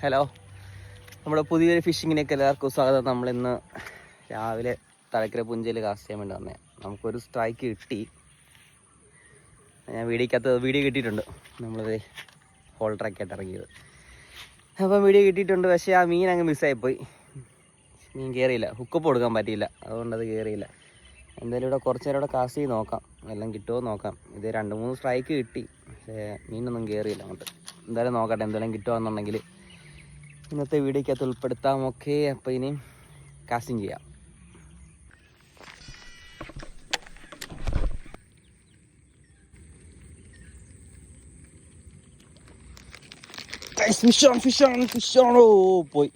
Hello, നമ്മുടെ പുതിയൊരു ഫിഷിങ്ങിലേക്ക് എല്ലാവർക്കും സ്വാഗതം. നമ്മളിന്ന് രാവിലെ തലക്കര പുഞ്ചയിൽ കാസ്റ്റ് ചെയ്യാൻ വേണ്ടി വന്നേ. നമുക്കൊരു സ്ട്രൈക്ക് കിട്ടി. ഞാൻ വീഡിയോ കിട്ടിയിട്ടുണ്ട്. നമ്മളത് ഹോൾഡറൊക്കെ ഇറങ്ങിയത്. അപ്പം വീഡിയോ കിട്ടിയിട്ടുണ്ട്. പക്ഷേ ആ മീൻ അങ്ങ് മിസ്സായിപ്പോയി. മീൻ കയറിയില്ല, ഹുക്കപ്പ് കൊടുക്കാൻ പറ്റിയില്ല, അതുകൊണ്ടത് കയറിയില്ല. എന്തായാലും ഇവിടെ കുറച്ച് നേരം ഇവിടെ കാസ്റ്റ് ചെയ്ത് നോക്കാം, എല്ലാം കിട്ടുമോ നോക്കാം. ഇത് 2-3 സ്ട്രൈക്ക് കിട്ടി, പക്ഷേ മീനൊന്നും കയറിയില്ല അങ്ങോട്ട്. എന്തായാലും നോക്കട്ടെ, എന്തെങ്കിലും കിട്ടുകയെന്നുണ്ടെങ്കിൽ ഇന്നത്തെ വീഡിയോക്കകത്ത് ഉൾപ്പെടുത്താം. ഓക്കെ, അപ്പോൾ ഇനി കാസ്റ്റിംഗ് ചെയ്യാം. Fish on. ഓ പോയി,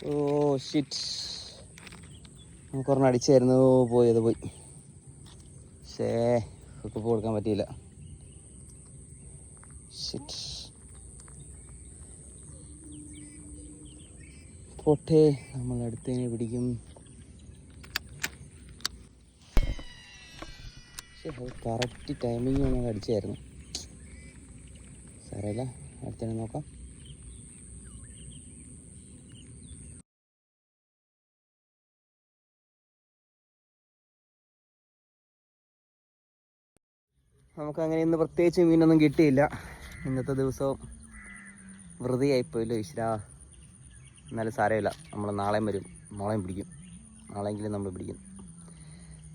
ഓ ഷിറ്റ്. നമുക്കൊരെണ്ണം അടിച്ചായിരുന്നു, പോയി, അത് പോയി. പക്ഷേ ഹുക്ക് കൊടുക്കാൻ പറ്റിയില്ല. ഷിറ്റ്. പോട്ടെ, നമ്മൾ അടുത്തതിനെ പിടിക്കും. പക്ഷേ അത് കറക്റ്റ് ടൈമിങ് നമുക്ക് അടിച്ചായിരുന്നു. സാരമില്ല, അടുത്തതിനെ നോക്കാം. നമുക്കങ്ങനെ ഇന്ന് പ്രത്യേകിച്ച് മീനൊന്നും കിട്ടിയില്ല. ഇന്നത്തെ ദിവസവും വെറുതെ ആയിപ്പോയില്ലോ ഈശ്വരാ. എന്നാലും സാരമില്ല, നമ്മൾ നാളെയും വരും, നാളെയും പിടിക്കും, നാളെയെങ്കിലും നമ്മൾ പിടിക്കും.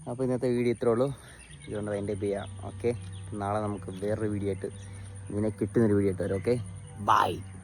അപ്പോൾ ഇന്നത്തെ വീഡിയോ ഇത്രേ ഉള്ളൂ. ഇതുകൊണ്ട് അതിൻ്റെ ചെയ്യാം. ഓക്കെ, നാളെ നമുക്ക് വേറൊരു വീഡിയോ ആയിട്ട് ഇതിനെ കിട്ടുന്നൊരു വീഡിയോ ആയിട്ട് വരും. Okay, by.